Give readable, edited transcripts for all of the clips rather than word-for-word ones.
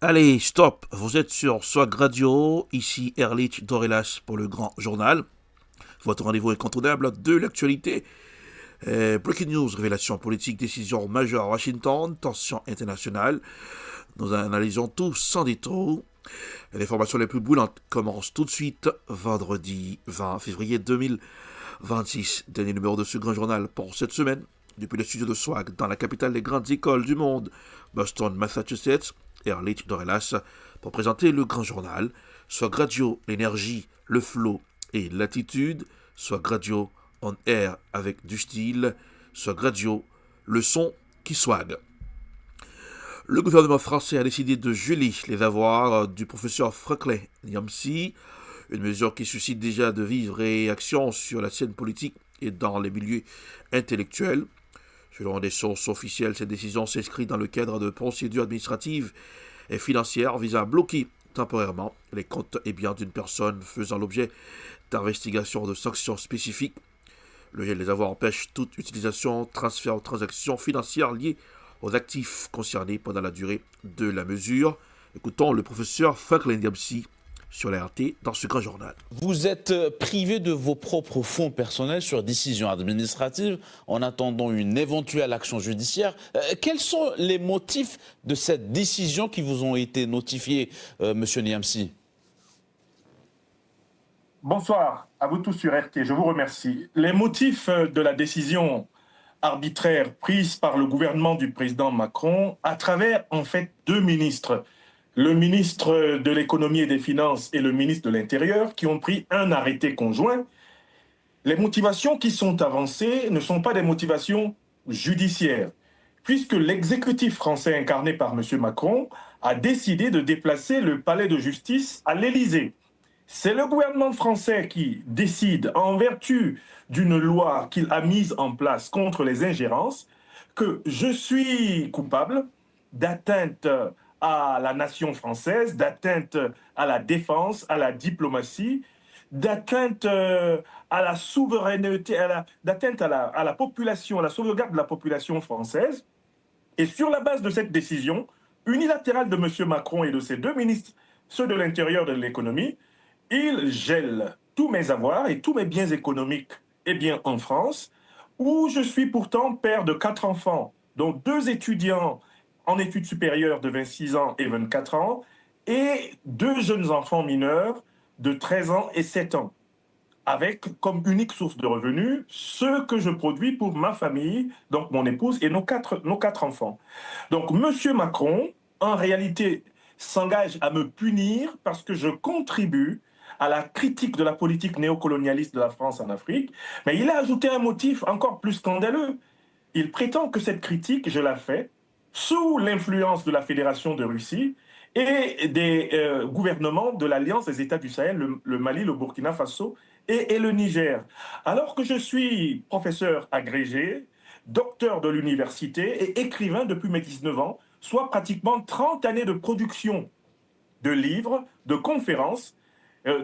Allez, stop, vous êtes sur Swag Radio, ici Erlich Dorelas pour le Grand Journal, votre rendez-vous incontournable de l'actualité. Breaking news, révélation politique, décision majeure à Washington, tension internationale. Nous analysons tout sans détour. Les informations les plus brûlantes commencent tout de suite, vendredi 20 février 2026. Dernier numéro de ce Grand Journal pour cette semaine, depuis le studio de Swag, dans la capitale des grandes écoles du monde, Boston, Massachusetts. Erlich Dorelas pour présenter le Grand Journal, Swag Radio, l'énergie, le flow et l'attitude, Swag Radio on air avec du style, Swag Radio, le son qui swag. Le gouvernement français a décidé de geler les avoirs du professeur Franklin Nyamsi, une mesure qui suscite déjà de vives réactions sur la scène politique et dans les milieux intellectuels. Selon des sources officielles, cette décision s'inscrit dans le cadre de procédures administratives et financières visant à bloquer temporairement les comptes et biens d'une personne faisant l'objet d'investigations ou de sanctions spécifiques. Le gel des avoirs empêche toute utilisation, transfert ou transaction financière liée aux actifs concernés pendant la durée de la mesure. Écoutons le professeur Franklin Nyamsi sur la RT dans ce Grand Journal. Vous êtes privé de vos propres fonds personnels sur décision administrative en attendant une éventuelle action judiciaire. Quels sont les motifs de cette décision qui vous ont été notifiés, Monsieur Nyamsi? Bonsoir à vous tous sur RT, je vous remercie. Les motifs de la décision arbitraire prise par le gouvernement du président Macron à travers en fait deux ministres, le ministre de l'économie et des finances et le ministre de l'Intérieur, qui ont pris un arrêté conjoint. Les motivations qui sont avancées ne sont pas des motivations judiciaires, puisque l'exécutif français incarné par M. Macron a décidé de déplacer le palais de justice à l'Élysée. C'est le gouvernement français qui décide, en vertu d'une loi qu'il a mise en place contre les ingérences, que je suis coupable d'atteinte à la nation française, d'atteinte à la défense, à la diplomatie, d'atteinte à la souveraineté, d'atteinte à la population, à la sauvegarde de la population française. Et sur la base de cette décision unilatérale de M. Macron et de ses deux ministres, ceux de l'Intérieur et de l'Économie, il gèle tous mes avoirs et tous mes biens économiques en France, où je suis pourtant père de 4 enfants, dont 2 étudiants en études supérieures de 26 ans et 24 ans, et 2 jeunes enfants mineurs de 13 ans et 7 ans, avec comme unique source de revenus ce que je produis pour ma famille, donc mon épouse et nos quatre enfants. Donc M. Macron, en réalité, s'engage à me punir parce que je contribue à la critique de la politique néocolonialiste de la France en Afrique, mais il a ajouté un motif encore plus scandaleux. Il prétend que cette critique, je la fais sous l'influence de la Fédération de Russie et des gouvernements de l'Alliance des États du Sahel, le Mali, le Burkina Faso et le Niger. Alors que je suis professeur agrégé, docteur de l'université et écrivain depuis mes 19 ans, soit pratiquement 30 années de production de livres, de conférences,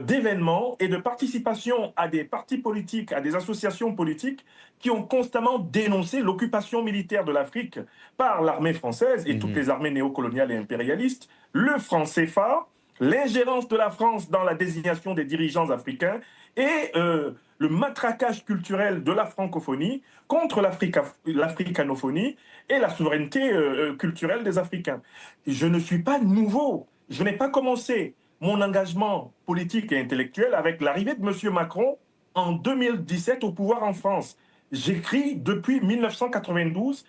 d'événements et de participation à des partis politiques, à des associations politiques qui ont constamment dénoncé l'occupation militaire de l'Afrique par l'armée française et toutes les armées néocoloniales et impérialistes, le franc CFA, l'ingérence de la France dans la désignation des dirigeants africains et le matraquage culturel de la francophonie contre l'africanophonie et la souveraineté culturelle des Africains. Je ne suis pas nouveau, je n'ai pas commencé mon engagement politique et intellectuel avec l'arrivée de M. Macron en 2017 au pouvoir en France. J'écris depuis 1992.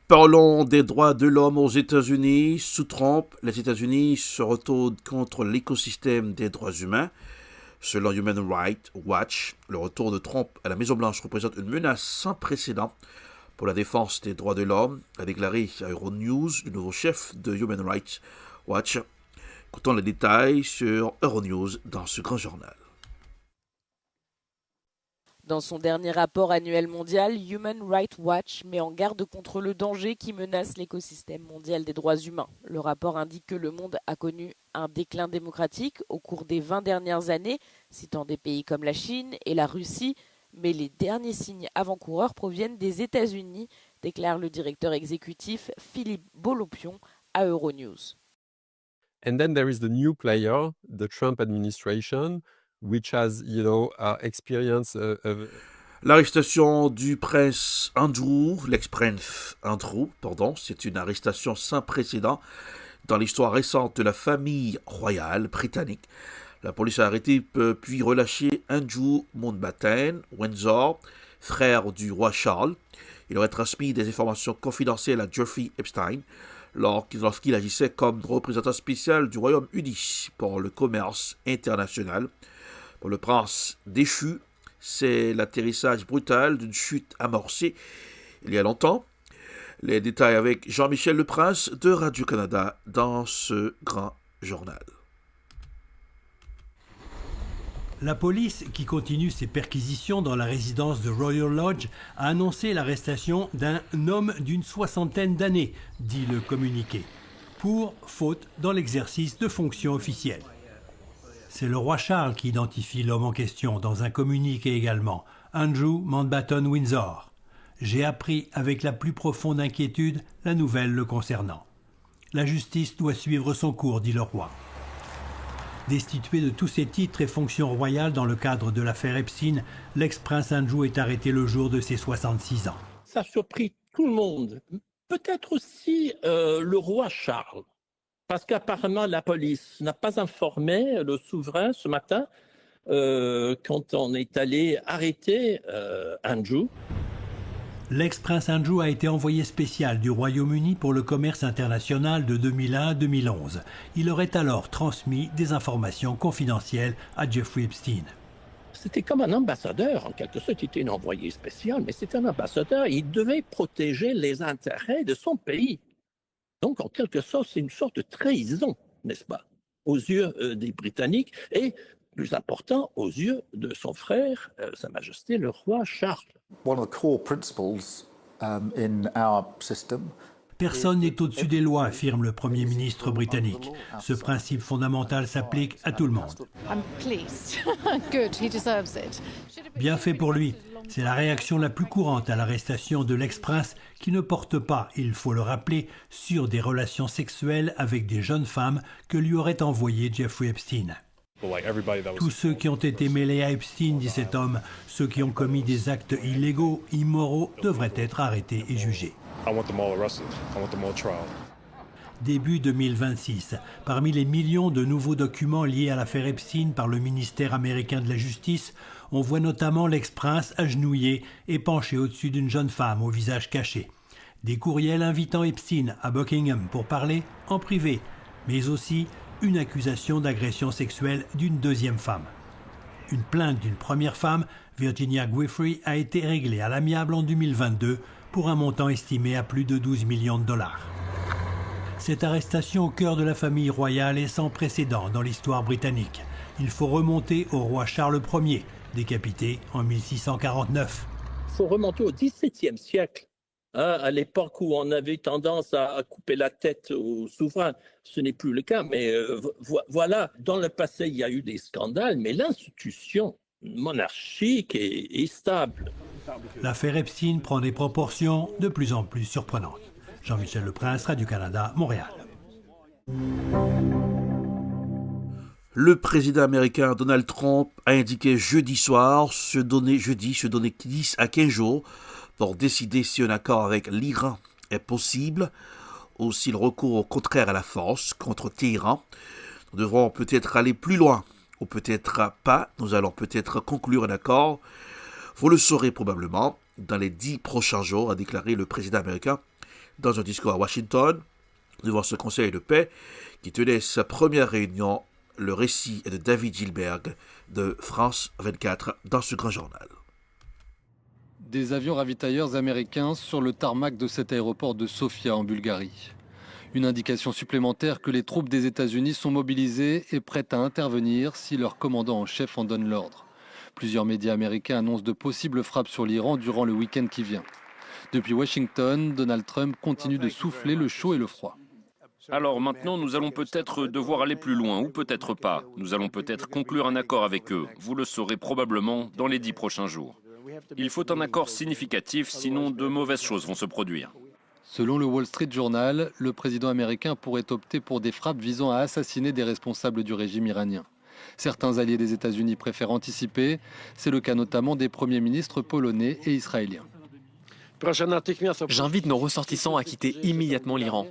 Parlons des droits de l'homme aux États-Unis. Sous Trump, les États-Unis se retournent contre l'écosystème des droits humains. Selon Human Rights Watch, le retour de Trump à la Maison-Blanche représente une menace sans précédent pour la défense des droits de l'homme, a déclaré à Euronews le nouveau chef de Human Rights Watch. Écoutons les détails sur Euronews dans ce Grand Journal. Dans son dernier rapport annuel mondial, Human Rights Watch met en garde contre le danger qui menace l'écosystème mondial des droits humains. Le rapport indique que le monde a connu un déclin démocratique au cours des 20 dernières années, citant des pays comme la Chine et la Russie, mais les derniers signes avant-coureurs proviennent des États-Unis, déclare le directeur exécutif Philippe Bollopion à Euronews. And then there is the new player, the Trump administration, which has, experience L'arrestation du prince Andrew, l'ex-prince Andrew, c'est une arrestation sans précédent dans l'histoire récente de la famille royale britannique. La police a arrêté puis relâché Andrew Mountbatten Windsor, frère du roi Charles. Il aurait transmis des informations confidentielles à Jeffrey Epstein lorsqu'il agissait comme représentant spécial du Royaume-Uni pour le commerce international. Pour le prince déchu, c'est l'atterrissage brutal d'une chute amorcée il y a longtemps. Les détails avec Jean-Michel Leprince de Radio-Canada dans ce grand journal. La police, qui continue ses perquisitions dans la résidence de Royal Lodge, a annoncé l'arrestation d'un homme d'une 60aine d'années, dit le communiqué, pour faute dans l'exercice de fonctions officielles. C'est le roi Charles qui identifie l'homme en question dans un communiqué également, Andrew Mountbatten Windsor. J'ai appris avec la plus profonde inquiétude la nouvelle le concernant. La justice doit suivre son cours, dit le roi. Destitué de tous ses titres et fonctions royales dans le cadre de l'affaire Epstein, l'ex-prince Andrew est arrêté le jour de ses 66 ans. Ça a surpris tout le monde, peut-être aussi le roi Charles, parce qu'apparemment la police n'a pas informé le souverain ce matin quand on est allé arrêter Andrew. L'ex-prince Andrew a été envoyé spécial du Royaume-Uni pour le commerce international de 2001 à 2011. Il aurait alors transmis des informations confidentielles à Jeffrey Epstein. C'était comme un ambassadeur, en quelque sorte, il était un envoyé spécial, mais c'était un ambassadeur. Il devait protéger les intérêts de son pays. Donc, en quelque sorte, c'est une sorte de trahison, n'est-ce pas, aux yeux des Britanniques et, plus important, aux yeux de son frère, Sa Majesté le roi Charles. Personne n'est au-dessus des lois, affirme le Premier ministre britannique. Ce principe fondamental s'applique à tout le monde. Bien fait pour lui. C'est la réaction la plus courante à l'arrestation de l'ex-prince qui ne porte pas, il faut le rappeler, sur des relations sexuelles avec des jeunes femmes que lui aurait envoyées Jeffrey Epstein. Tous ceux qui ont été mêlés à Epstein, dit cet homme, ceux qui ont commis des actes illégaux, immoraux, devraient être arrêtés et jugés. Début 2026, parmi les millions de nouveaux documents liés à l'affaire Epstein par le ministère américain de la Justice, on voit notamment l'ex-prince agenouillé et penché au-dessus d'une jeune femme au visage caché. Des courriels invitant Epstein à Buckingham pour parler en privé, mais aussi une accusation d'agression sexuelle d'une deuxième femme. Une plainte d'une première femme, Virginia Giuffre, a été réglée à l'amiable en 2022 pour un montant estimé à plus de 12 millions de dollars. Cette arrestation au cœur de la famille royale est sans précédent dans l'histoire britannique. Il faut remonter au roi Charles Ier, décapité en 1649. Il faut remonter au XVIIe siècle. À l'époque où on avait tendance à couper la tête aux souverains, ce n'est plus le cas, mais voilà, dans le passé, il y a eu des scandales, mais l'institution monarchique est stable. L'affaire Epstein prend des proportions de plus en plus surprenantes. Jean-Michel Leprince, Radio-Canada, Montréal. Le président américain Donald Trump a indiqué jeudi se donner 10 à 15 jours pour décider si un accord avec l'Iran est possible ou s'il recourt au contraire à la force contre Téhéran. Nous devrons peut-être aller plus loin ou peut-être pas. Nous allons peut-être conclure un accord. Vous le saurez probablement dans les 10 prochains jours, a déclaré le président américain dans un discours à Washington devant ce conseil de paix qui tenait sa première réunion. Le récit est de David Gilberg de France 24 dans ce grand journal. Des avions ravitailleurs américains sur le tarmac de cet aéroport de Sofia en Bulgarie. Une indication supplémentaire que les troupes des États-Unis sont mobilisées et prêtes à intervenir si leur commandant en chef en donne l'ordre. Plusieurs médias américains annoncent de possibles frappes sur l'Iran durant le week-end qui vient. Depuis Washington, Donald Trump continue de souffler le chaud et le froid. Alors maintenant, nous allons peut-être devoir aller plus loin, ou peut-être pas. Nous allons peut-être conclure un accord avec eux. Vous le saurez probablement dans les 10 prochains jours. Il faut un accord significatif, sinon de mauvaises choses vont se produire. Selon le Wall Street Journal, le président américain pourrait opter pour des frappes visant à assassiner des responsables du régime iranien. Certains alliés des États-Unis préfèrent anticiper. C'est le cas notamment des premiers ministres polonais et israéliens. J'invite nos ressortissants à quitter immédiatement l'Iran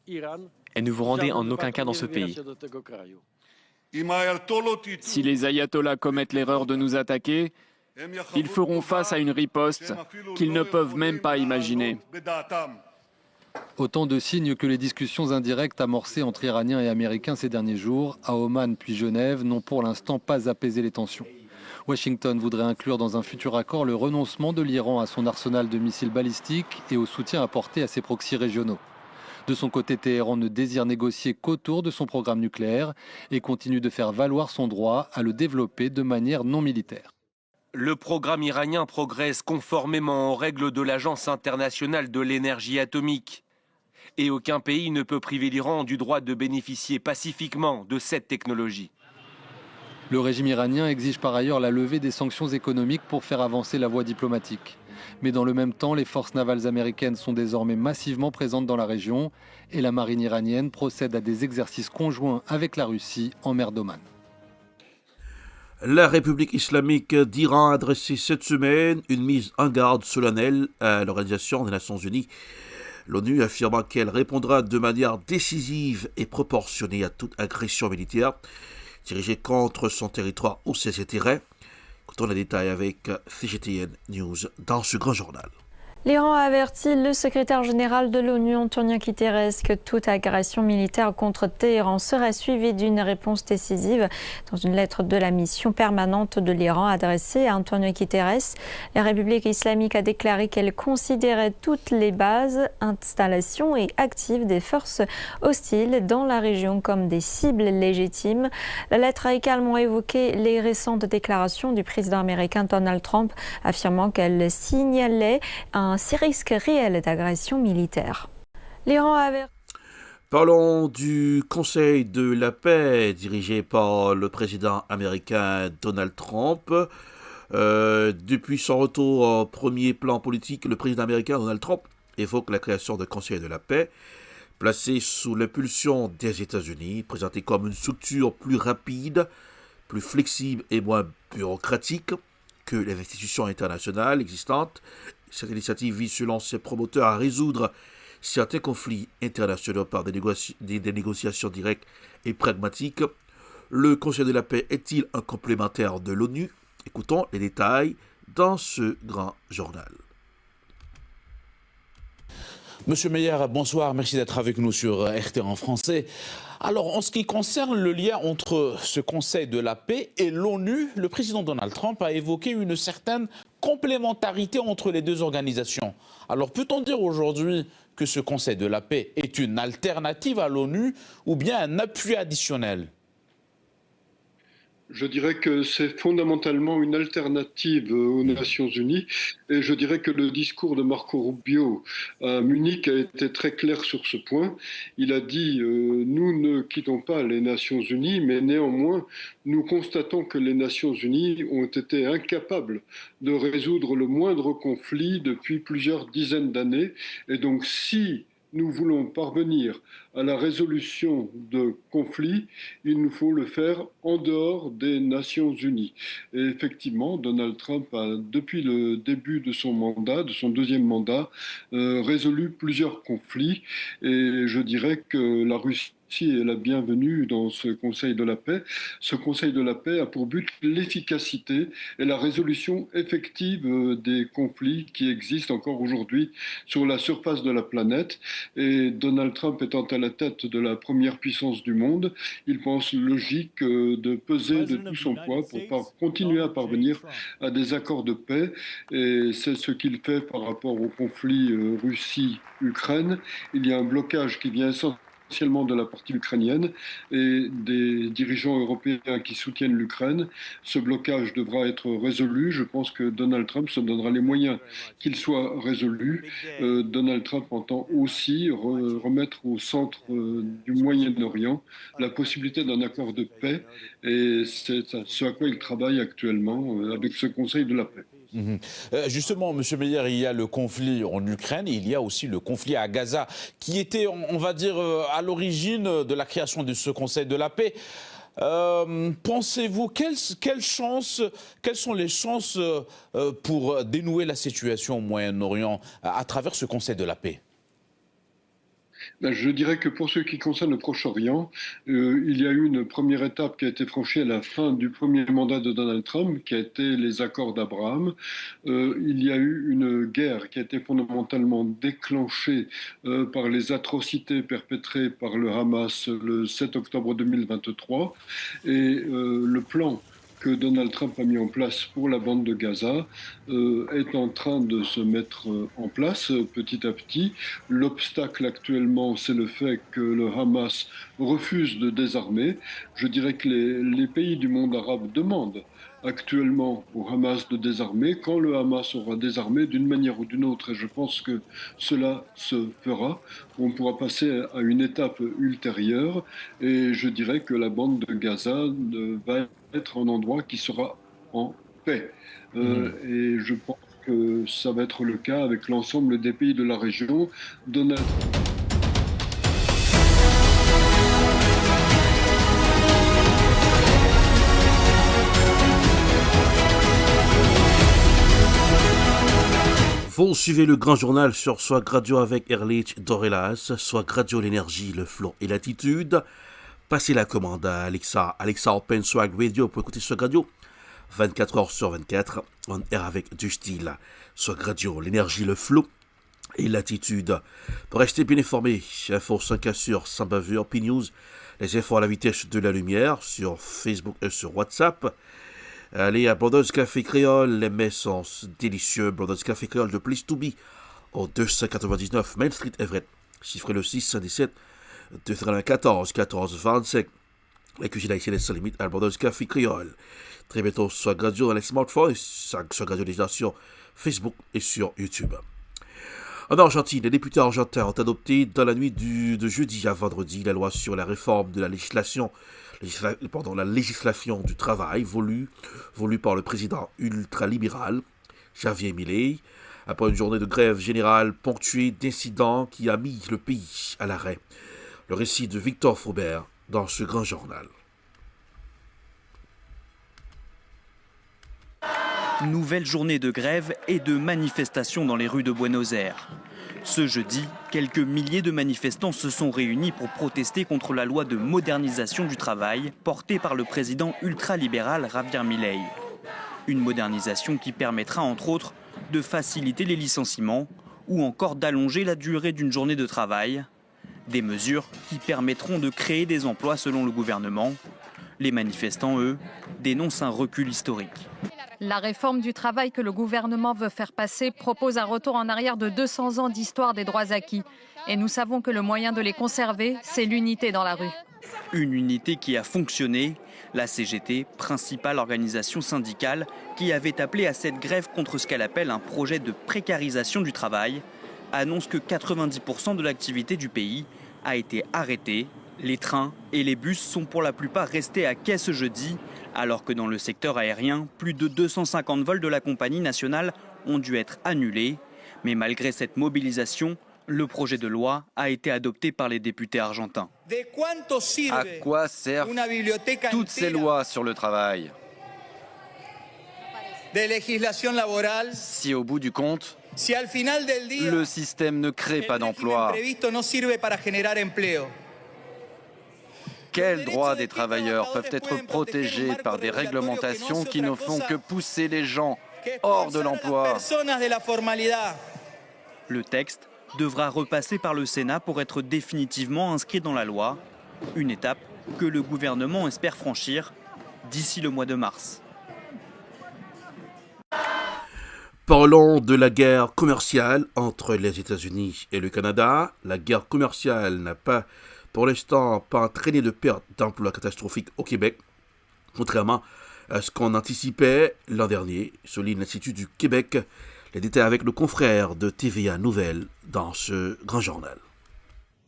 et ne vous rendez en aucun cas dans ce pays. Si les ayatollahs commettent l'erreur de nous attaquer, ils feront face à une riposte qu'ils ne peuvent même pas imaginer. Autant de signes que les discussions indirectes amorcées entre Iraniens et Américains ces derniers jours, à Oman puis Genève, n'ont pour l'instant pas apaisé les tensions. Washington voudrait inclure dans un futur accord le renoncement de l'Iran à son arsenal de missiles balistiques et au soutien apporté à ses proxys régionaux. De son côté, Téhéran ne désire négocier qu'autour de son programme nucléaire et continue de faire valoir son droit à le développer de manière non militaire. Le programme iranien progresse conformément aux règles de l'Agence internationale de l'énergie atomique. Et aucun pays ne peut priver l'Iran du droit de bénéficier pacifiquement de cette technologie. Le régime iranien exige par ailleurs la levée des sanctions économiques pour faire avancer la voie diplomatique. Mais dans le même temps, les forces navales américaines sont désormais massivement présentes dans la région et la marine iranienne procède à des exercices conjoints avec la Russie en mer d'Oman. La République islamique d'Iran a adressé cette semaine une mise en garde solennelle à l'Organisation des Nations Unies. L'ONU affirma qu'elle répondra de manière décisive et proportionnée à toute agression militaire dirigée contre son territoire ou ses intérêts. Écoutons les détails avec CGTN News dans ce grand journal. L'Iran a averti le secrétaire général de l'ONU, Antonio Guterres, que toute agression militaire contre Téhéran serait suivie d'une réponse décisive. Dans une lettre de la mission permanente de l'Iran adressée à Antonio Guterres, la République islamique a déclaré qu'elle considérait toutes les bases, installations et actives des forces hostiles dans la région comme des cibles légitimes. La lettre a également évoqué les récentes déclarations du président américain Donald Trump, affirmant qu'elle signalait un risque réel d'agression militaire. L'Iran a averti. Parlons du Conseil de la paix dirigé par le président américain Donald Trump. Depuis son retour au premier plan politique, le président américain Donald Trump évoque la création d'un Conseil de la paix placé sous l'impulsion des États-Unis, présenté comme une structure plus rapide, plus flexible et moins bureaucratique que les institutions internationales existantes. Cette initiative vise, selon ses promoteurs, à résoudre certains conflits internationaux par des négociations directes et pragmatiques. Le Conseil de la paix est-il un complémentaire de l'ONU? Écoutons les détails dans ce grand journal. Monsieur Meyer, bonsoir, merci d'être avec nous sur RT en français. Alors, en ce qui concerne le lien entre ce Conseil de la paix et l'ONU, le président Donald Trump a évoqué une certaine complémentarité entre les deux organisations. Alors, peut-on dire aujourd'hui que ce Conseil de la paix est une alternative à l'ONU ou bien un appui additionnel ? Je dirais que c'est fondamentalement une alternative aux Nations Unies et je dirais que le discours de Marco Rubio à Munich a été très clair sur ce point. Il a dit nous ne quittons pas les Nations Unies, mais néanmoins nous constatons que les Nations Unies ont été incapables de résoudre le moindre conflit depuis plusieurs dizaines d'années et donc si nous voulons parvenir à la résolution de conflits, il nous faut le faire en dehors des Nations Unies. Et effectivement, Donald Trump a, depuis le début de son mandat, de son deuxième mandat, résolu plusieurs conflits. Et je dirais que la Russie est la bienvenue dans ce Conseil de la paix. Ce Conseil de la paix a pour but l'efficacité et la résolution effective des conflits qui existent encore aujourd'hui sur la surface de la planète. Et Donald Trump étant à la tête de la première puissance du monde, il pense logique de peser de tout son poids pour continuer à parvenir à des accords de paix. Et c'est ce qu'il fait par rapport au conflit Russie-Ukraine. Il y a un blocage qui vient essentiellement de la partie ukrainienne et des dirigeants européens qui soutiennent l'Ukraine. Ce blocage devra être résolu. Je pense que Donald Trump se donnera les moyens qu'il soit résolu. Donald Trump entend aussi remettre au centre du Moyen-Orient la possibilité d'un accord de paix et c'est ce à quoi il travaille actuellement avec ce Conseil de la paix. Justement, M. Meyer, il y a le conflit en Ukraine et il y a aussi le conflit à Gaza, qui était, on va dire, à l'origine de la création de ce Conseil de la paix. Pensez-vous, quelles sont les chances pour dénouer la situation au Moyen-Orient à travers ce Conseil de la paix? Je dirais que pour ce qui concerne le Proche-Orient, il y a eu une première étape qui a été franchie à la fin du premier mandat de Donald Trump, qui a été les accords d'Abraham. Il y a eu une guerre qui a été fondamentalement déclenchée par les atrocités perpétrées par le Hamas le 7 octobre 2023. Et le plan que Donald Trump a mis en place pour la bande de Gaza est en train de se mettre en place petit à petit. L'obstacle actuellement, c'est le fait que le Hamas refuse de désarmer. Je dirais que les pays du monde arabe demandent actuellement au Hamas de désarmer. Quand le Hamas aura désarmé d'une manière ou d'une autre, et je pense que cela se fera, on pourra passer à une étape ultérieure et je dirais que la bande de Gaza va être un endroit qui sera en paix. Et je pense que ça va être le cas avec l'ensemble des pays de la région. Donald Vous suivez le grand journal sur Swag Radio avec Erlich Dorelas, Swag Radio, l'énergie, le flot et l'attitude. Passez la commande à Alexa Open Swag Radio pour écouter Swag Radio 24 heures sur 24, en air avec du style. Swag Radio, l'énergie, le flot et l'attitude. Pour rester bien informé, info 5 sur sans bavure, P-News, les infos à la vitesse de la lumière sur Facebook et sur WhatsApp. Allez à Brothers Café Créole, les mets sont délicieux. Brothers Café Créole de Place to Be au 299 Main Street Everett. Chiffrez le 617 294 14 25. La cuisine haïtienne est sans limite à Brothers Café Créole. Très bientôt sur Radio dans les smartphones et sur Radio déjà sur Facebook et sur YouTube. En Argentine, les députés argentins ont adopté dans la nuit de jeudi à vendredi la loi sur la réforme de la législation du travail voulue par le président ultralibéral Javier Milei, après une journée de grève générale ponctuée d'incidents qui a mis le pays à l'arrêt. Le récit de Victor Faubert dans ce grand journal. Nouvelle journée de grève et de manifestations dans les rues de Buenos Aires. Ce jeudi, quelques milliers de manifestants se sont réunis pour protester contre la loi de modernisation du travail portée par le président ultralibéral Javier Milei. Une modernisation qui permettra entre autres de faciliter les licenciements ou encore d'allonger la durée d'une journée de travail. Des mesures qui permettront de créer des emplois selon le gouvernement. Les manifestants, eux, dénoncent un recul historique. La réforme du travail que le gouvernement veut faire passer propose un retour en arrière de 200 ans d'histoire des droits acquis. Et nous savons que le moyen de les conserver, c'est l'unité dans la rue. Une unité qui a fonctionné. La CGT, principale organisation syndicale, qui avait appelé à cette grève contre ce qu'elle appelle un projet de précarisation du travail, annonce que 90% de l'activité du pays a été arrêtée. Les trains et les bus sont pour la plupart restés à quai ce jeudi, alors que dans le secteur aérien, plus de 250 vols de la compagnie nationale ont dû être annulés. Mais malgré cette mobilisation, le projet de loi a été adopté par les députés argentins. À quoi servent toutes ces lois sur le travail si au bout du compte, le système ne crée pas d'emplois? Quels droits des travailleurs peuvent être protégés par des réglementations qui ne font que pousser les gens hors de l'emploi? Le texte devra repasser par le Sénat pour être définitivement inscrit dans la loi. Une étape que le gouvernement espère franchir d'ici le mois de mars. Parlons de la guerre commerciale entre les États-Unis et le Canada. La guerre commerciale n'a pas, pour l'instant, pas entraîné de perte d'emplois catastrophiques au Québec, contrairement à ce qu'on anticipait l'an dernier, souligne l'Institut du Québec. Les détails avec le confrère de TVA Nouvelles dans ce grand journal.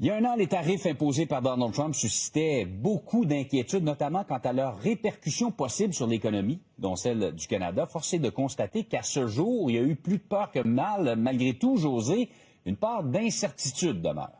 Il y a un an, les tarifs imposés par Donald Trump suscitaient beaucoup d'inquiétudes, notamment quant à leurs répercussions possibles sur l'économie, dont celle du Canada. Force est de constater qu'à ce jour, il y a eu plus de peur que mal. Malgré tout, José, une part d'incertitude demeure.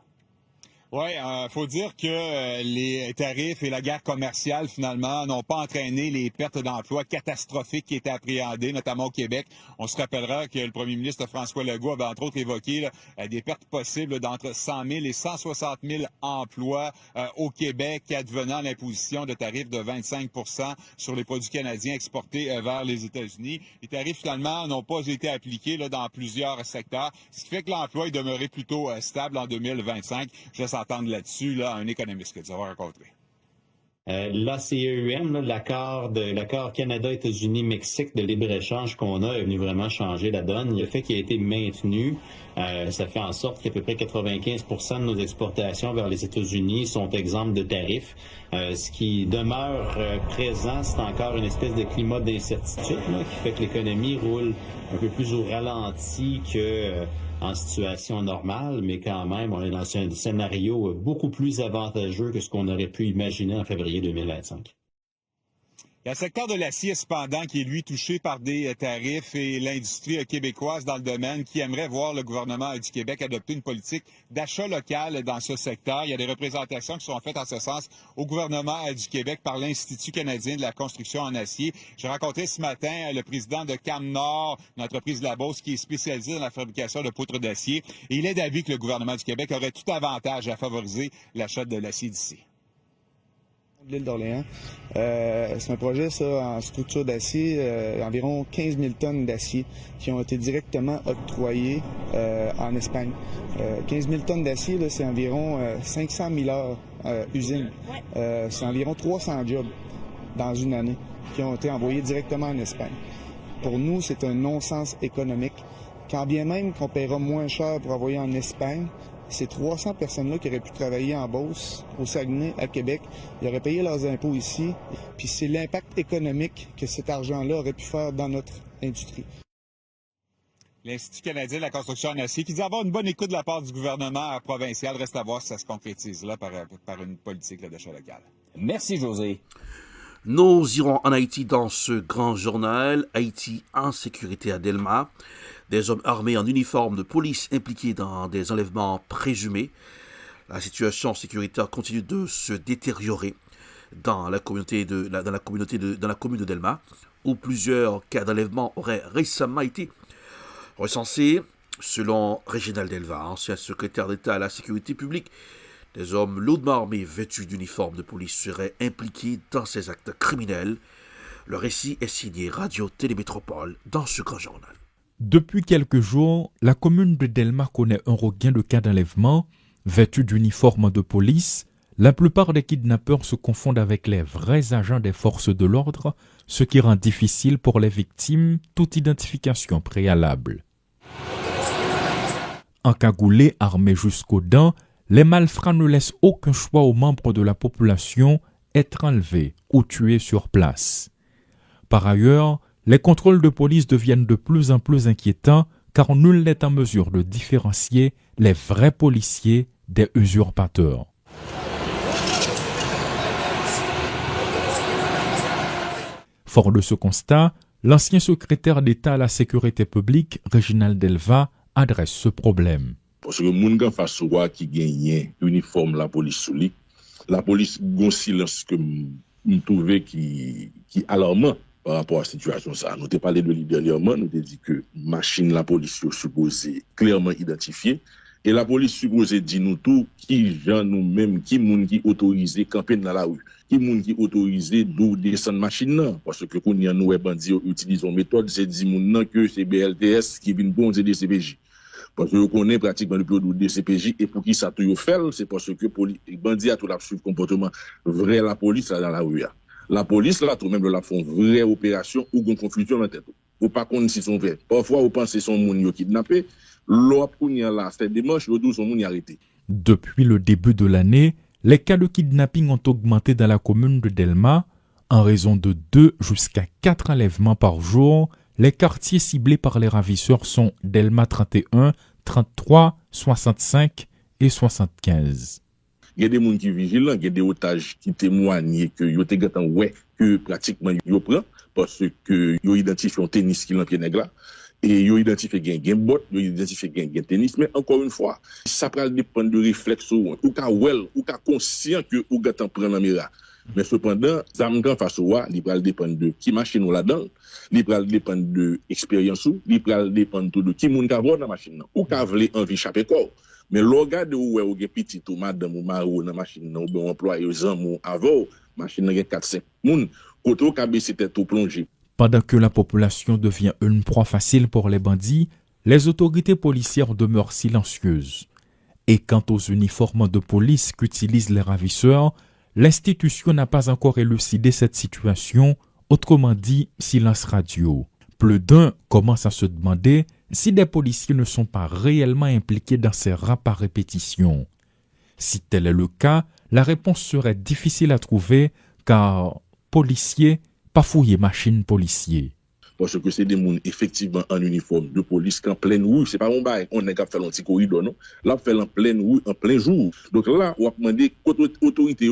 Oui, faut dire que les tarifs et la guerre commerciale, finalement, n'ont pas entraîné les pertes d'emplois catastrophiques qui étaient appréhendées, notamment au Québec. On se rappellera que le premier ministre François Legault avait entre autres évoqué des pertes possibles d'entre 100 000 et 160 000 emplois au Québec, advenant l'imposition de tarifs de 25 % sur les produits canadiens exportés vers les États-Unis. Les tarifs, finalement, n'ont pas été appliqués dans plusieurs secteurs, ce qui fait que l'emploi est demeuré plutôt stable en 2025. Je laisse entendre là-dessus un économiste que tu vas rencontrer. L'ACEUM, l'accord Canada-États-Unis-Mexique de libre-échange qu'on a est venu vraiment changer la donne. Le fait qu'il a été maintenu, ça fait en sorte qu'à peu près 95 % de nos exportations vers les États-Unis sont exemptes de tarifs. Ce qui demeure présent, c'est encore une espèce de climat d'incertitude qui fait que l'économie roule un peu plus au ralenti que en situation normale, mais quand même, on est dans un scénario beaucoup plus avantageux que ce qu'on aurait pu imaginer en février 2025. Il y a le secteur de l'acier, cependant, qui est, lui, touché par des tarifs et l'industrie québécoise dans le domaine qui aimerait voir le gouvernement du Québec adopter une politique d'achat local dans ce secteur. Il y a des représentations qui sont faites en ce sens au gouvernement du Québec par l'Institut canadien de la construction en acier. J'ai rencontré ce matin le président de CamNord, une entreprise de la Beauce qui est spécialisée dans la fabrication de poutres d'acier. Et il est d'avis que le gouvernement du Québec aurait tout avantage à favoriser l'achat de l'acier d'ici. De l'île d'Orléans. C'est un projet, en structure d'acier, environ 15 000 tonnes d'acier qui ont été directement octroyées en Espagne. 15 000 tonnes d'acier, c'est environ 500 000 heures usine. C'est environ 300 jobs dans une année qui ont été envoyés directement en Espagne. Pour nous, c'est un non-sens économique. Quand bien même qu'on paiera moins cher pour envoyer en Espagne, ces 300 personnes-là qui auraient pu travailler en Beauce, au Saguenay, à Québec, ils auraient payé leurs impôts ici. Puis c'est l'impact économique que cet argent-là aurait pu faire dans notre industrie. L'Institut canadien de la construction en acier qui dit avoir une bonne écoute de la part du gouvernement provincial. Reste à voir si ça se concrétise là par une politique d'achat local. Merci, José. Nous irons en Haïti dans ce grand journal. Haïti en sécurité à Delma. Des hommes armés en uniforme de police impliqués dans des enlèvements présumés. La situation sécuritaire continue de se détériorer dans la commune de Delma, où plusieurs cas d'enlèvement auraient récemment été recensés. Selon Réginald Delva, ancien secrétaire d'État à la sécurité publique, des hommes lourdement armés vêtus d'uniformes de police seraient impliqués dans ces actes criminels. Le récit est signé Radio-Télémétropole dans ce grand journal. Depuis quelques jours, la commune de Delma connaît un regain de cas d'enlèvement. Vêtus d'uniformes de police, la plupart des kidnappeurs se confondent avec les vrais agents des forces de l'ordre, ce qui rend difficile pour les victimes toute identification préalable. Encagoulés, armés jusqu'aux dents, les malfrats ne laissent aucun choix aux membres de la population être enlevés ou tués sur place. Par ailleurs, les contrôles de police deviennent de plus en plus inquiétants car nul n'est en mesure de différencier les vrais policiers des usurpateurs. Fort de ce constat, l'ancien secrétaire d'État à la sécurité publique, Réginald Delva, adresse ce problème. Parce que moun gan fasoua qui gagne uniforme la police sous lui, la police gon silence que me trouvé qui alarmant par rapport à la situation ça. Nous t'ai parlé de lui dernièrement, nous t'ai dit que machine la police supposée clairement identifiée et la police supposée dit nous tout qui gens nous-mêmes qui moun qui autorisé camper dans la rue, qui moun qui autorisé d'où descendre machine là parce que qu'on y a nous bandits utilisons méthode c'est dit moun nan que c'est BLTS qui vient bon des CPJ. Parce que je connais pratiquement le bureau de CPJ et pour qui ça tout fait, c'est parce que les bandits a tout la suivre comportement vrai la police là dans la rue. La police là tout même la font vraie opération ou gon confusion dans tête. Ou pas connait si sont vrais. Parfois on pense son moun yo kidnappé, l'autre kounya là c'est démarche l'autre son moun arrêté. Depuis le début de l'année, les cas de kidnapping ont augmenté dans la commune de Delma en raison de 2 jusqu'à 4 enlèvements par jour. Les quartiers ciblés par les ravisseurs sont Delma 31, 33, 65 et 75. Il y a des gens qui sont vigilants, il y a des otages qui témoignent que ils ont ouais que pratiquement ils prennent parce que ils identifient un tennis qui est en pied nègre là et ils identifient gain bot, ils identifient gain tennis, mais encore une fois, ça va dépendre de réflexe ou ka conscient que ou gatan prend la mira. Mais cependant, ça me grand face au il va dépendre de qui machine ou là-dedans, il va dépendre de expérience ou, il va dépendre de qui moun ka voir dans machine ou ka vle envie échapper corps. Mais le regard où ou gen petit ou madame ou maro dans machine ou ben employé aux hommes avant machine gen 4-5 moun côté ka baisser tête ou plonger. Pendant que la population devient une proie facile pour les bandits, les autorités policières demeurent silencieuses. Et quant aux uniformes de police qu'utilisent les ravisseurs, l'institution n'a pas encore élucidé cette situation, autrement dit silence radio. Plus d'un commence à se demander si des policiers ne sont pas réellement impliqués dans ces rats par répétition. Si tel est le cas, la réponse serait difficile à trouver car policiers, pas fouiller machine policier. Parce que c'est des gens effectivement en uniforme de police qu'en pleine rue, c'est pas un bail, on n'est qu'à faire un petit corridor, non? Là, on fait en pleine rue, en plein jour. Donc là, on va demander autorité,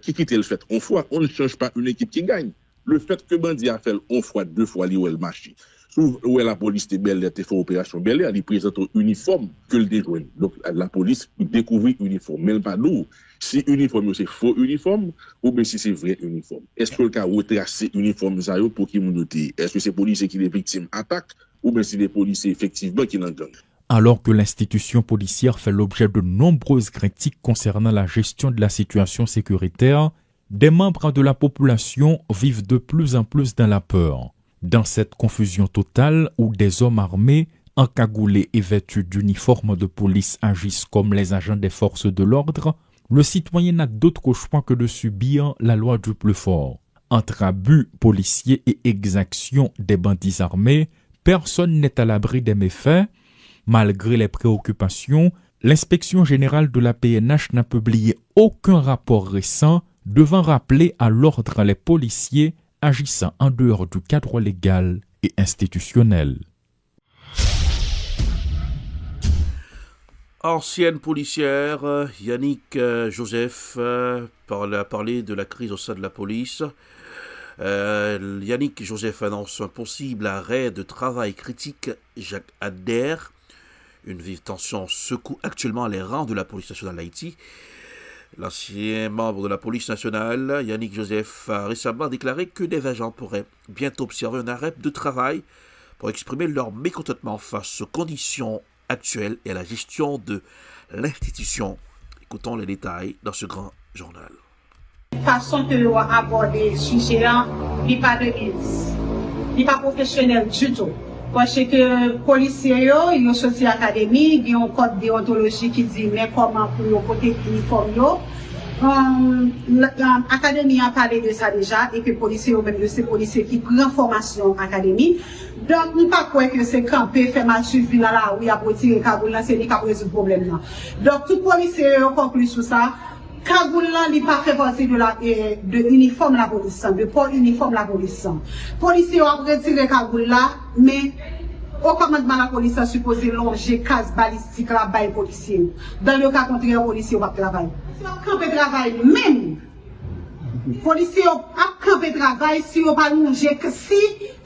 qui quitte le fait une fois, on ne change pas une équipe qui gagne. Le fait que bandit a fait une fois, 2 fois, où elle marche. Où la police est belle, elle fait opération belle, elle présente un uniforme que le déjoint. Donc la police découvre uniforme, mais pas nous. Si uniforme c'est faux uniforme ou bien si c'est vrai uniforme. Est-ce que le cas retracer uniforme ça pour qui nous note? Est-ce que c'est policiers qui les victimes attaquent ou bien c'est des policiers effectivement qui l'engagent? Alors que l'institution policière fait l'objet de nombreuses critiques concernant la gestion de la situation sécuritaire, des membres de la population vivent de plus en plus dans la peur. Dans cette confusion totale où des hommes armés, encagoulés et vêtus d'uniformes de police agissent comme les agents des forces de l'ordre, le citoyen n'a d'autre choix que de subir la loi du plus fort. Entre abus policiers et exactions des bandits armés, personne n'est à l'abri des méfaits. Malgré les préoccupations, l'inspection générale de la PNH n'a publié aucun rapport récent devant rappeler à l'ordre les policiers agissant en dehors du cadre légal et institutionnel. Ancienne policière, Yannick Joseph a parlé de la crise au sein de la police. Yannick Joseph annonce un possible arrêt de travail critique. Jacques Adder. Une vive tension secoue actuellement les rangs de la police nationale d'Haïti. L'ancien membre de la police nationale, Yannick Joseph, a récemment déclaré que des agents pourraient bientôt observer un arrêt de travail pour exprimer leur mécontentement face aux conditions actuelles et à la gestion de l'institution. Écoutons les détails dans ce grand journal. La façon que l'on a abordé le sujet n'est pas de mise, n'est pas professionnel du tout. Parce que les policiers, ils ont sorti l'académie, ils ont un code déontologie qui dit mais comment pour porter l'uniforme. L'académie a parlé de ça déjà et que les policiers, même de ces policiers qui prennent formation académie. Donc, nous ne pas croire que c'est campé, fait mal suivi là, où il y a pour tirer Kagoul, c'est lui qui a posé le problème là. Donc, tout policier conclut sur ça. Kagoul là, il pas fait partie de l'uniforme la police, de port uniforme la police. Policiers ont retiré Kagoul là, mais au commandement la police a supposé longer case balistique là bas les policiers. Dans le cas contraire, les policiers ont travail. Si on campe travail même, les policiers ont campé travail si on pas longer, si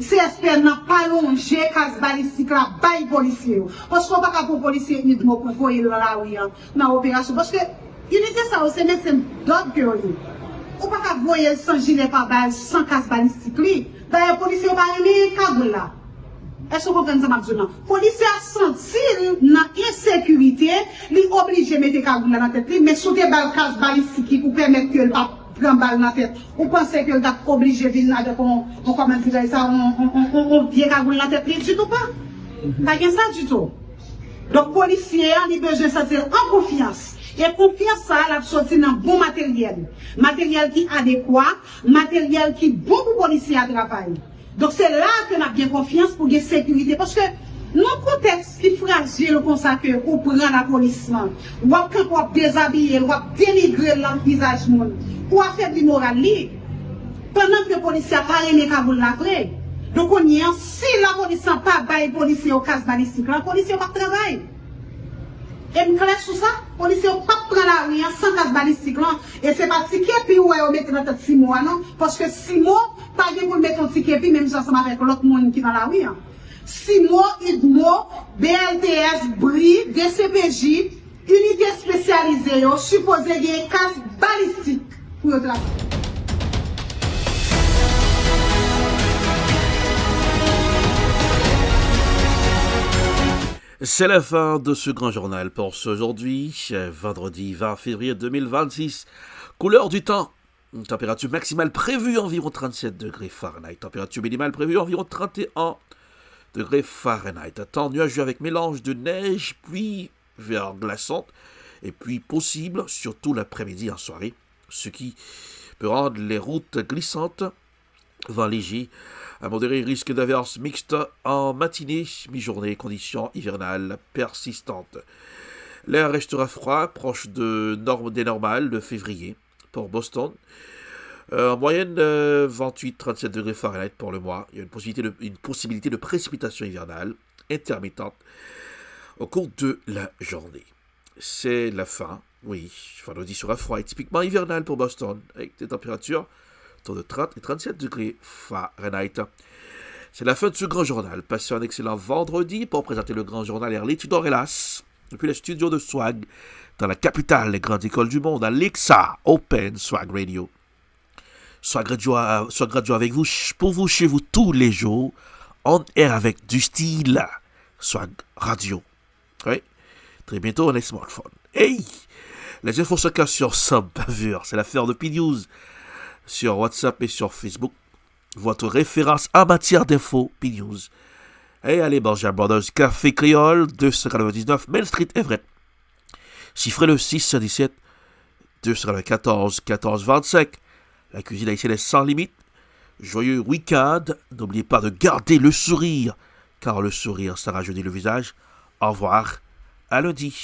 CSP n'a pas longer case balistique là bas les policiers. Parce qu'on pas capable pour policier uniquement pour voyer là oui dans l'opération parce que unité ça c'est médecin d'autres que lui. On pas capable voyer sans gilet par balle, sans case balistique lui. D'ailleurs policiers pas aimer Kagoul là. Est-ce que vous comprenez ça, maintenant? Les policiers ont senti dans l'insécurité, ils sont obligés de mettre Kagoul dans la tête, mais sous des balles balistiques pour permettre que le pas prendre balle dans la tête. Vous pensez que le est obligé de venir avec on vient Kagoul dans la tête? Du tout pas. Pas ça du tout. Donc, les policiers ont besoin de sentir en confiance. Et confiance, ça, elle a sorti dans bon matériel. Matériel qui est adéquat, matériel qui est bon pour les policiers à travailler. Donc c'est là que nous avons bien confiance pour la sécurité. Parce que notre contexte qui est fragile comme ça, que on prend la police, ou on déshabiller, ou on dénigrer le visage, ou affaiblir le moral, pendant que les policiers n'ont pas aimé Kagoul la vraie. Donc on y est, si la police n'a pas baillé les policiers au cas balistique, la police n'a pas de travail. Et me clair sur ça, policiers pas prendre la rue sans casse balistique là et c'est pas ticket puis ouais on mettre dans tête 6 mois non parce que 6 mois pas de pour mettre un ticket puis même ensemble avec l'autre monde qui dans la rue. 6 mois IDMO, BLTS, BRI, DCPJ, unité spécialisée supposé gagner casse balistique pour le travail. C'est la fin de ce grand journal pour aujourd'hui, vendredi 20 février 2026. Couleur du temps, température maximale prévue environ 37 degrés Fahrenheit, température minimale prévue environ 31 degrés Fahrenheit. Temps nuageux avec mélange de neige, pluie verglaçante et pluie possible, surtout l'après-midi en soirée, ce qui peut rendre les routes glissantes. Vent léger, à modéré risque d'averses mixtes en matinée, mi-journée, conditions hivernales persistantes. L'air restera froid, proche des normales de février pour Boston. En moyenne, 28-37 degrés Fahrenheit pour le mois. Il y a une possibilité de précipitation hivernale intermittente au cours de la journée. C'est la fin, oui, vendredi sera froid et typiquement hivernal pour Boston, avec des températures de 30 et 37 degrés Fahrenheit. C'est la fin de ce grand journal. Passez un excellent vendredi pour présenter le grand journal Erlich Dorelas depuis les studios de Swag dans la capitale des grandes écoles du monde, Alexa Open Swag Radio. Swag Radio avec vous, pour vous, chez vous, tous les jours, on air avec du style. Swag Radio. Oui, très bientôt on est smartphone. Hey, les infos se cachent sur Sub Bavure, c'est l'affaire de P-News. Sur WhatsApp et sur Facebook, votre référence en matière d'infos, P-News. Et allez, Borgia Brothers, Café Créole, 299 Main Street, Everett. Chiffrez le 617 294 1425. La cuisine haïtienne est sans limite. Joyeux week-end. N'oubliez pas de garder le sourire, car le sourire, ça rajeunit le visage. Au revoir, à lundi.